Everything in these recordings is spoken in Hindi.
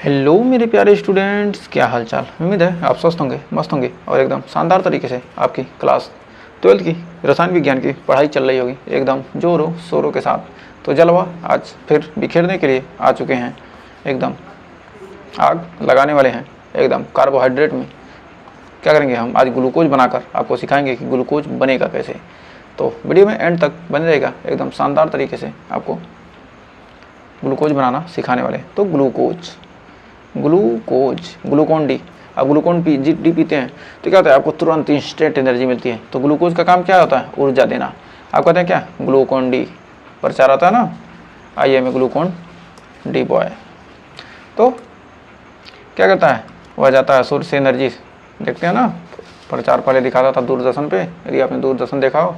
हेलो मेरे प्यारे स्टूडेंट्स, क्या हाल चाल। उम्मीद है आप स्वस्थ होंगे, मस्त होंगे और एकदम शानदार तरीके से आपकी क्लास 12th की रसायन विज्ञान की पढ़ाई चल रही होगी एकदम जोरों शोरों के साथ। तो जलवा आज फिर बिखेरने के लिए आ चुके हैं, एकदम आग लगाने वाले हैं एकदम कार्बोहाइड्रेट में। क्या करेंगे हम आज, ग्लूकोज बनाकर आपको सिखाएंगे कि ग्लूकोज बनेगा कैसे। तो वीडियो में एंड तक बने रहेगा, एकदम शानदार तरीके से आपको ग्लूकोज बनाना सिखाने वाले। तो ग्लूकोज ग्लूकोन डी, आप ग्लूकोन डी पीते हैं तो क्या होता है, आपको तुरंत इंस्टेंट एनर्जी मिलती है। तो ग्लूकोज का काम क्या होता है, ऊर्जा देना। आप कहते हैं क्या, ग्लूकोन डी प्रचार आता है ना, आइए में ग्लूकोन डी बॉय। तो क्या करता है, वह जाता है सूर्य से एनर्जी, देखते हैं ना प्रचार पहले दिखाता था दूरदर्शन पे, यदि आपने दूरदर्शन देखा हो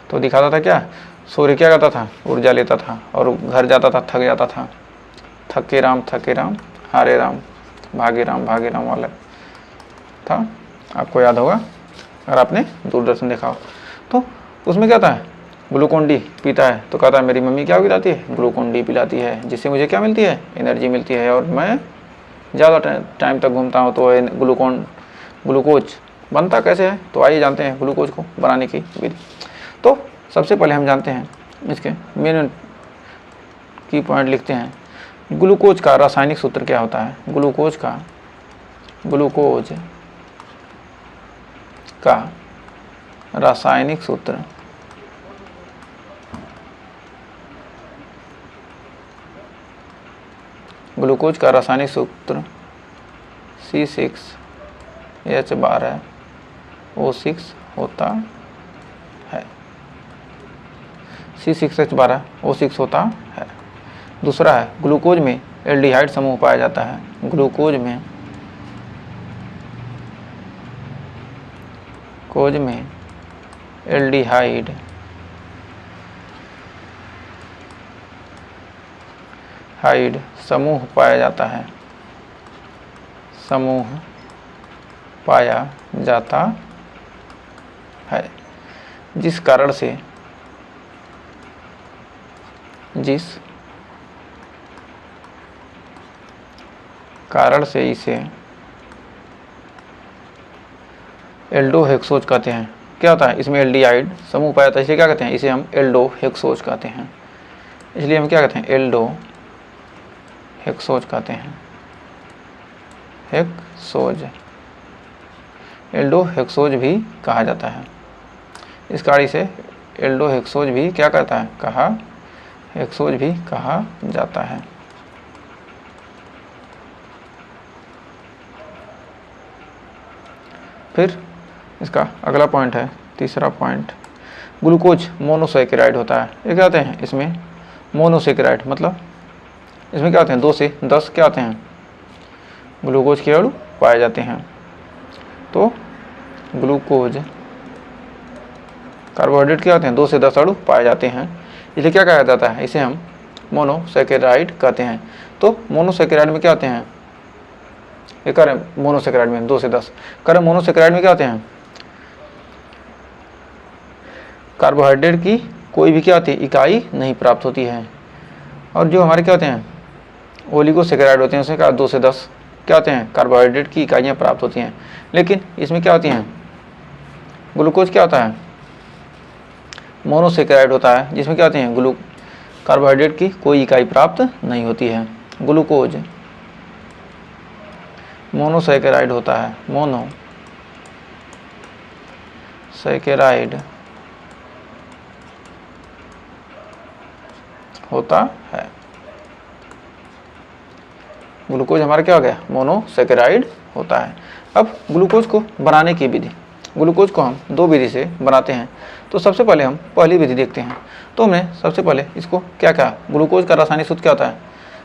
तो दिखाता था क्या, सूर्य क्या करता था, ऊर्जा लेता था और घर जाता था, थक जाता था। थके राम हारे राम भागे राम वाला था, आपको याद होगा अगर आपने दूरदर्शन देखा हो। तो उसमें क्या था, ग्लूकोन डी पीता है तो कहता है मेरी मम्मी क्या पिलाती है, ग्लूकोन डी पिलाती है, जिससे मुझे क्या मिलती है, एनर्जी मिलती है और मैं ज़्यादा टाइम तक घूमता हूँ। तो ग्लूकोज बनता कैसे है, तो आइए जानते हैं ग्लूकोज को बनाने की विधि। तो सबसे पहले हम जानते हैं इसके मेन की पॉइंट लिखते हैं। ग्लूकोज का रासायनिक सूत्र क्या होता है, ग्लूकोज का रासायनिक सूत्र C6H12O6 होता है। C6H12O6 होता है। दूसरा है, ग्लूकोज में एल्डिहाइड समूह पाया जाता है। ग्लूकोज में एल्डिहाइड समूह पाया जाता है, जिस कारण से इसे एल्डोहेक्सोज कहते हैं। क्या होता है, इसमें एल्डिहाइड समूह पाया जाता है, इसे क्या कहते हैं, इसे हम एल्डोहेक्सोज कहते हैं। इसलिए हम क्या कहते हैं, एल्डोहेक्सोज कहते हैं। एल्डोहेक्सोज भी कहा जाता है। इस कार्य से एल्डोहेक्सोज भी क्या कहता है, हेक्सोज भी कहा जाता है। फिर इसका अगला पॉइंट है, तीसरा पॉइंट, ग्लूकोज मोनोसैकेराइड होता है। ये क्या होते हैं, इसमें मोनोसैकेराइड मतलब इसमें क्या होते हैं, 2 से 10 क्या होते हैं, ग्लूकोज के अणु पाए जाते हैं। तो ग्लूकोज कार्बोहाइड्रेट क्या होते हैं, 2 से 10 अणु पाए जाते हैं, इसलिए क्या कहा जाता है, इसे हम मोनोसैकेराइड कहते हैं। तो मोनोसैकेराइड में क्या होते हैं, ये करें मोनोसैकेराइड में 2 से 10 करें, मोनोसैकेराइड में क्या होते हैं, कार्बोहाइड्रेट की कोई भी क्या होती है, इकाई नहीं प्राप्त होती है। और जो हमारे क्या होते हैं, ओलिगोसैकेराइड होते हैं, उसमें क्या 2 से 10 क्या होते हैं, कार्बोहाइड्रेट की इकाइयाँ प्राप्त होती हैं। लेकिन इसमें क्या होती हैं, ग्लूकोज क्या होता है, मोनोसैकेराइड होता है, जिसमें क्या होते हैं, कार्बोहाइड्रेट की कोई इकाई प्राप्त नहीं होती है। ग्लूकोज मोनोसैकेराइड होता है, मोनोसैकेराइड होता है। ग्लूकोज हमारा क्या हो गया, मोनोसैकेराइड होता है। अब ग्लूकोज को बनाने की विधि, ग्लूकोज को हम 2 विधि से बनाते हैं। तो सबसे पहले हम पहली विधि देखते हैं। तो हमने सबसे पहले इसको क्या कहा, ग्लूकोज का रासायनिक सूत्र क्या होता है,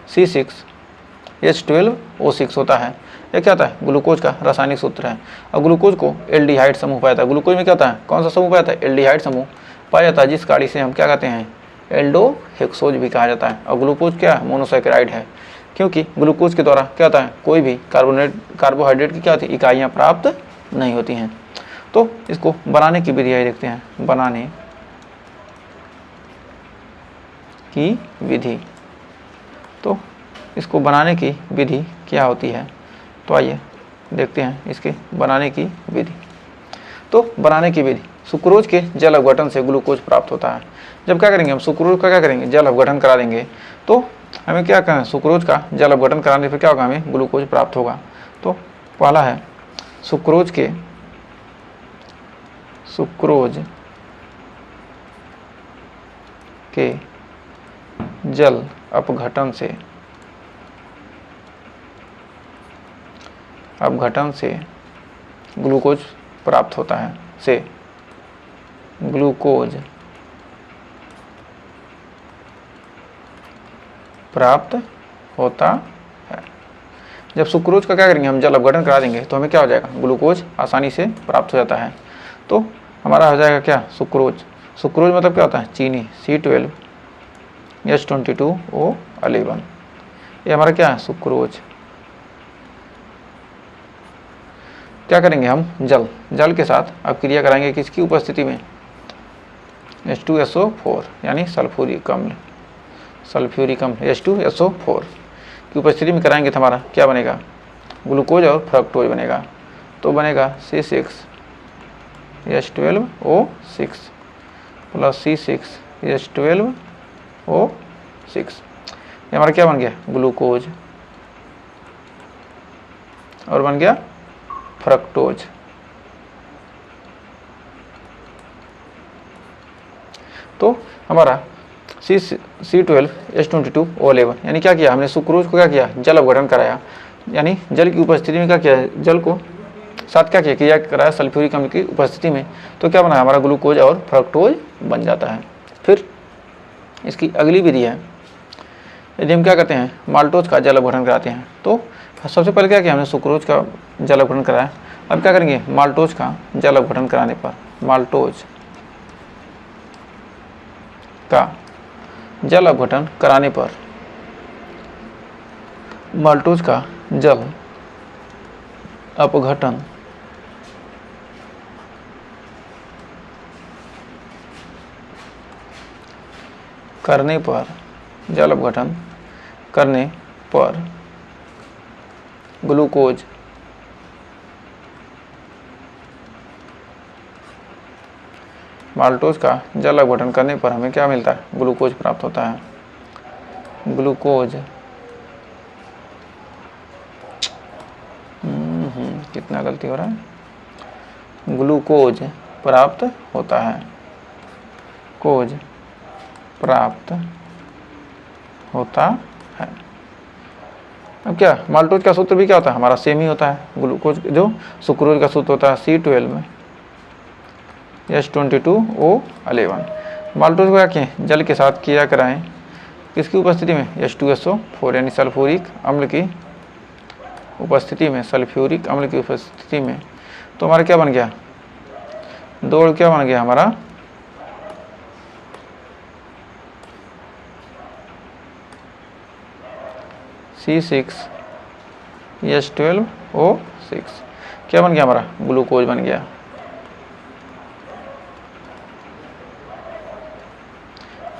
C6H12O6 होता है। यह क्या होता है, ग्लूकोज का रासायनिक सूत्र है। और ग्लूकोज को एल्डिहाइड समूह पाया जाता है। ग्लूकोज में क्या होता है, कौन सा समूह पाया जाता है, एल्डिहाइड समूह पाया जाता है, जिस कार्य से हम क्या कहते हैं, एल्डोहेक्सोज भी कहा जाता है। और ग्लूकोज क्या है, मोनोसैकेराइड है, क्योंकि ग्लूकोज के द्वारा क्या होता है, कोई भी कार्बोहाइड्रेट की क्या होती है, इकाइयाँ प्राप्त नहीं होती हैं। तो इसको बनाने की विधि देखते हैं, बनाने की विधि। तो इसको बनाने की विधि क्या होती है। तो आइए देखते हैं इसके बनाने की विधि। तो बनाने की विधि, सुक्रोज के जल अपघटन से ग्लूकोज प्राप्त होता है। जब क्या करेंगे हम सुक्रोज का क्या करेंगे, जल अपघटन करा देंगे, तो हमें क्या करना है, सुक्रोज का जल अपघटन कराने पर क्या होगा, हमें ग्लूकोज प्राप्त होगा। तो पहला है सुक्रोज के जल अपघटन से ग्लूकोज प्राप्त होता है, से ग्लूकोज प्राप्त होता है। जब सुक्रोज का क्या करेंगे हम, जल अपघटन करा देंगे, तो हमें क्या हो जाएगा, ग्लूकोज आसानी से प्राप्त हो जाता है। तो हमारा हो जाएगा क्या, सुक्रोज। सुक्रोज मतलब क्या होता है, चीनी, C12H22O11, ये हमारा क्या है, सुक्रोज। क्या करेंगे हम, जल के साथ अब क्रिया कराएंगे, किसकी उपस्थिति में, H2SO4 यानी सल्फ्यूरिक अम्ल H2SO4 की उपस्थिति में कराएंगे, तो हमारा क्या बनेगा, ग्लूकोज और फ्रक्टोज बनेगा। तो बनेगा C6H12O6 प्लस C6H12O6, ये हमारा क्या बन गया, ग्लूकोज, और बन गया फ्रक्टोज। तो हमारा C12H22O11 यानी क्या किया हमने, सुक्रोज को क्या किया, जल अपघटन कराया, यानी जल की उपस्थिति में क्या किया, जल को साथ क्या किया, क्रिया कराया सल्फ्यूरिक अम्ल की उपस्थिति में, तो क्या बना, हमारा ग्लूकोज और फ्रक्टोज बन जाता है। फिर इसकी अगली विधि है, यदि हम क्या करते हैं, माल्टोज का जल अपघटन कराते हैं। तो सबसे पहले क्या किया हमने, सुक्रोज का जल अपघटन कराया। अब क्या करेंगे, माल्टोज का जल अपघटन कराने पर, माल्टोज का जल अपघटन कराने पर, माल्टोज का जल अपघटन करने पर, जल अपघटन करने पर ग्लूकोज माल्टोज का जल अपघटन करने पर हमें क्या मिलता है, ग्लूकोज प्राप्त होता है। ग्लूकोज कितना गलती हो रहा है, ग्लूकोज प्राप्त होता है, कोज प्राप्त होता है। अब क्या, माल्टोज का सूत्र भी क्या होता है, हमारा सेम ही होता है, ग्लूकोज जो सुक्रोज का सूत्र होता है C12H22O11। माल्टोज को क्या किए, जल के साथ क्रिया कराएं, किसकी उपस्थिति में, H2SO4 यानी सल्फ्यूरिक अम्ल की उपस्थिति में, सल्फ्यूरिक अम्ल की उपस्थिति में। तो हमारा क्या बन गया, दो क्या बन गया हमारा, C6H12O6 क्या बन गया, हमारा ग्लूकोज बन गया।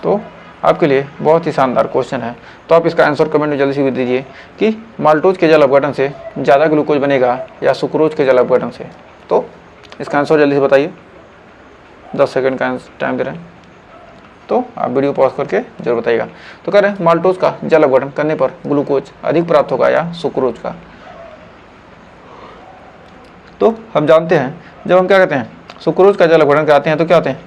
तो आपके लिए बहुत ही शानदार क्वेश्चन है, तो आप इसका आंसर कमेंट में जल्दी से दीजिए कि माल्टोज के जल अपघटन से ज़्यादा ग्लूकोज बनेगा या सुक्रोज के जल अपघटन से। तो इसका आंसर जल्दी से बताइए, 10 सेकंड का टाइम दे रहे हैं, तो आप वीडियो पॉज करके जरूर बताइएगा। तो कह रहे हैं माल्टोज का जल अपघटन करने पर ग्लूकोज अधिक प्राप्त होगा या सुक्रोज का। तो हम जानते हैं जब हम क्या कहते हैं, सुक्रोज का जल अपघटन कराते हैं तो क्या होते हैं,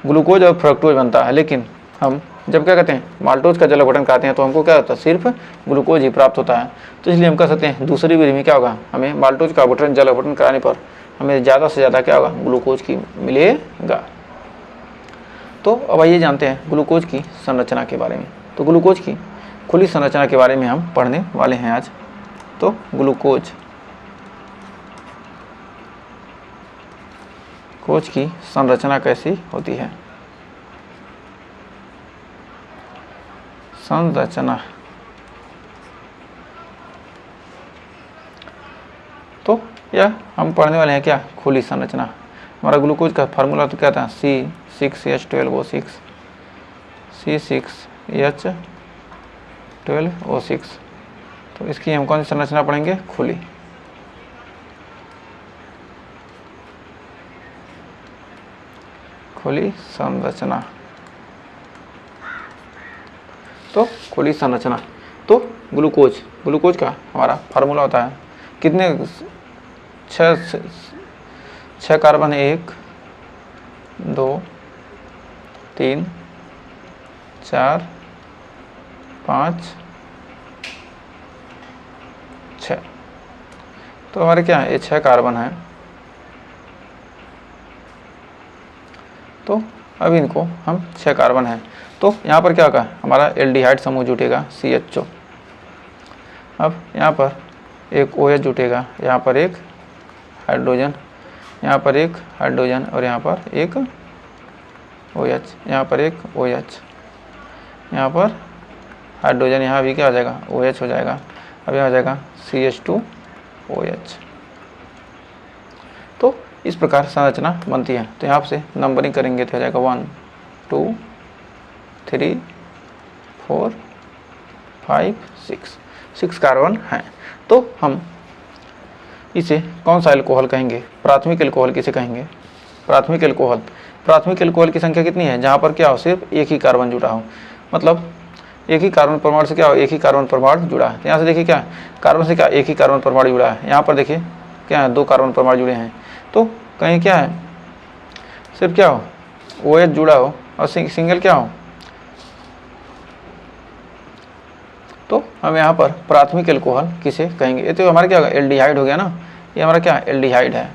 ग्लूकोज और फ्रक्टोज बनता है। लेकिन हम जब क्या कहते हैं, माल्टोज का जल अपघटन कराते हैं तो हमको क्या होता है, सिर्फ ग्लूकोज ही प्राप्त होता है। तो इसलिए हम कह सकते हैं दूसरी विधि में क्या होगा, हमें माल्टोज का जल अपघटन कराने पर हमें ज़्यादा से ज़्यादा क्या होगा, ग्लूकोज की मिलेगा। तो अब आइए जानते हैं ग्लूकोज की संरचना के बारे में। तो ग्लूकोज की खुली संरचना के बारे में हम पढ़ने वाले हैं आज। तो ग्लूकोज की संरचना कैसी होती है, संरचना। तो यह हम पढ़ने वाले हैं क्या, खुली संरचना। हमारा ग्लूकोज का फार्मूला तो क्या था, C6H12O6 C6H12O6 तो इसकी हम कौन सी संरचना पढ़ेंगे, खुली। खुली संरचना। तो खुली संरचना, तो ग्लूकोज का हमारा फार्मूला होता है कितने, 6 कार्बन है, 1 2 3 4 5 6। तो हमारे क्या है, ये 6 कार्बन है। तो अब इनको हम 6 कार्बन है, तो यहाँ पर क्या होगा, हमारा एल्डिहाइड समूह जुटेगा CHO। अब यहाँ पर एक OH जुटेगा, यहाँ पर एक हाइड्रोजन, यहाँ पर एक हाइड्रोजन और यहाँ पर एक OH, यहाँ पर एक OH, यहाँ पर हाइड्रोजन, यहाँ भी क्या हो जाएगा, OH हो जाएगा। अब यहाँ हो जाएगा CH2OH। तो इस प्रकार संरचना बनती है। तो यहाँ से नंबरिंग करेंगे तो हो जाएगा 1 2 3 4 5 6 कार्बन हैं। तो हम इसे कौन सा एल्कोहल कहेंगे, प्राथमिक एल्कोहल किसे कहेंगे, प्राथमिक एल्कोहल की संख्या कितनी है, जहाँ पर क्या हो, सिर्फ एक ही कार्बन जुड़ा हो, मतलब एक ही कार्बन परमाणु से क्या हो, एक ही कार्बन परमाणु जुड़ा है। तो यहाँ से देखिए क्या, कार्बन से क्या एक ही कार्बन परमाणु जुड़ा है, यहाँ पर देखिए क्या है, 2 कार्बन परमाणु जुड़े हैं। तो कहीं क्या है, सिर्फ क्या हो, OH जुड़ा हो और सिंगल क्या हो। तो हम यहाँ पर प्राथमिक एल्कोहल किसे कहेंगे, ये तो हमारा क्या होगा, एल्डिहाइड हो गया ना, ये हमारा क्या एल्डिहाइड है।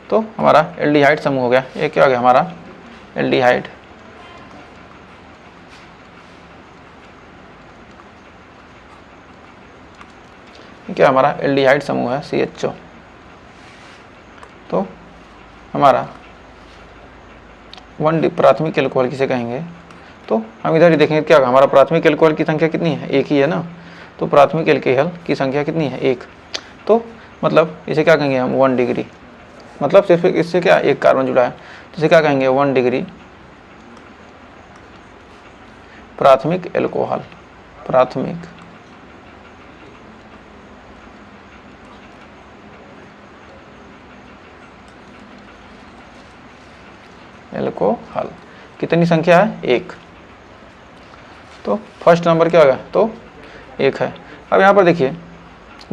तो हमारा एल्डिहाइड समूह हो गया, ये क्या हो गया हमारा एल्डिहाइड। क्या हमारा एल्डिहाइड समूह है CHO। तो हमारा 1D प्राथमिक एल्कोहल किसे कहेंगे, तो हम इधर ही देखेंगे क्या होगा, हमारा प्राथमिक एल्कोहल की संख्या कितनी है, एक ही है ना। तो प्राथमिक एल्कोहल की संख्या कितनी है, 1। तो मतलब इसे क्या कहेंगे हम, 1 डिग्री, मतलब सिर्फ इससे क्या एक कार्बन जुड़ा है, तो इसे क्या कहेंगे 1 डिग्री प्राथमिक एल्कोहल। प्राथमिक एल्कोहल कितनी संख्या है, 1। तो फर्स्ट नंबर क्या होगा, तो 1 है। अब यहाँ पर देखिए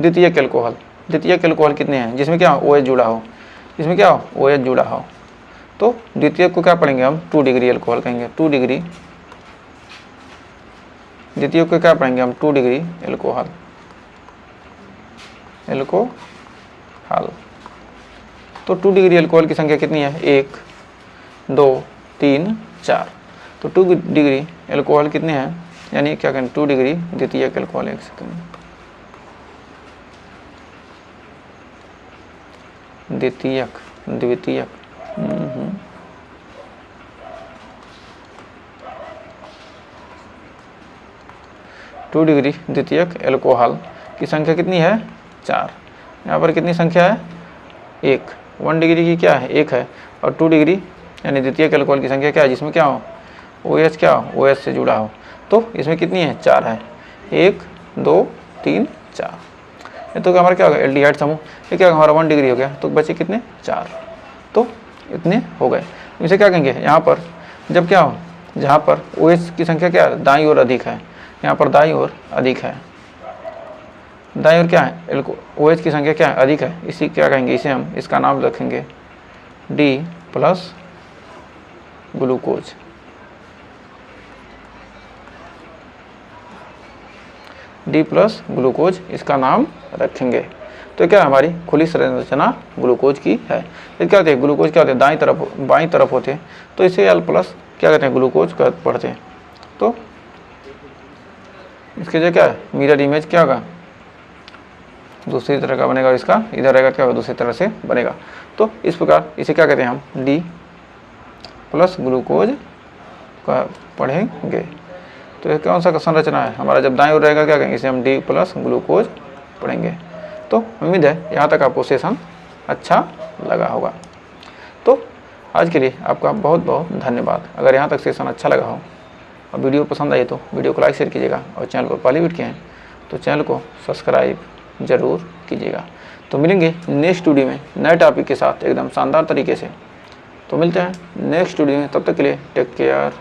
द्वितीयक एल्कोहल कितने हैं, जिसमें क्या OH जुड़ा हो, इसमें क्या हो, OH जुड़ा हो। तो द्वितीयक को क्या पढ़ेंगे हम, 2 डिग्री एल्कोहल कहेंगे, 2 डिग्री। द्वितीयक को क्या पढ़ेंगे हम, 2 डिग्री एल्कोहल। तो 2 डिग्री एल्कोहल की संख्या कितनी है, 1 2 3 4। तो 2 डिग्री एल्कोहल कितने हैं, यानी क्या कहें, 2 डिग्री द्वितीयक एल्कोहल। एक सेकंड, द्वितीयक 2 डिग्री द्वितीयक एल्कोहल की संख्या कितनी है, 4। यहाँ पर कितनी संख्या है, 1। 1 डिग्री की क्या है, 1 है, और 2 डिग्री यानी द्वितीयक एल्कोहल की संख्या क्या है, जिसमें क्या हो, OH क्या हो, OH से जुड़ा हो। तो इसमें कितनी है, 4 है, 1 2 3 4। ये तो हमारा क्या होगा, एल्डिहाइड समूह। ये क्या हमारा 1 डिग्री हो गया, तो बचे कितने, 4। तो इतने हो गए। इसे क्या कहेंगे, यहाँ पर जब क्या हो, जहाँ पर OH की संख्या क्या है, दाईं ओर अधिक है, यहाँ पर दाईं ओर अधिक है, दाईं ओर क्या है, OH की संख्या क्या है, अधिक है, इसी क्या कहेंगे, इसे हम इसका नाम रखेंगे D plus glucose. D plus glucose इसका नाम रखेंगे। तो क्या हमारी खुली संरचना ग्लूकोज की है। ये क्या होते हैं, ग्लूकोज क्या होते हैं, दाईं तरफ बाईं तरफ होते हैं, तो इसे L प्लस क्या कहते हैं, ग्लूकोज पढ़ते हैं। तो इसके जो क्या है, मिरर इमेज क्या होगा, दूसरी तरह का बनेगा, इसका इधर रहेगा क्या होगा, दूसरी तरह से बनेगा। तो इस प्रकार इसे क्या कहते हैं हम, D प्लस ग्लूकोज का पढ़ेंगे। तो ये कौन सा संरचना है हमारा, जब दाईं ओर रहेगा क्या कहेंगे, इसे हम D प्लस ग्लूकोज पढ़ेंगे। तो उम्मीद है यहाँ तक आपको सेशन अच्छा लगा होगा। तो आज के लिए आपका बहुत बहुत धन्यवाद। अगर यहाँ तक सेशन अच्छा लगा हो और वीडियो पसंद आई तो वीडियो को लाइक शेयर कीजिएगा, और चैनल पर पहली बार किए हैं तो चैनल को सब्सक्राइब ज़रूर कीजिएगा। तो मिलेंगे नेक्स्ट वीडियो में नए टॉपिक के साथ एकदम शानदार तरीके से। तो मिलते हैं नेक्स्ट वीडियो में, तब तक के लिए टेक केयर।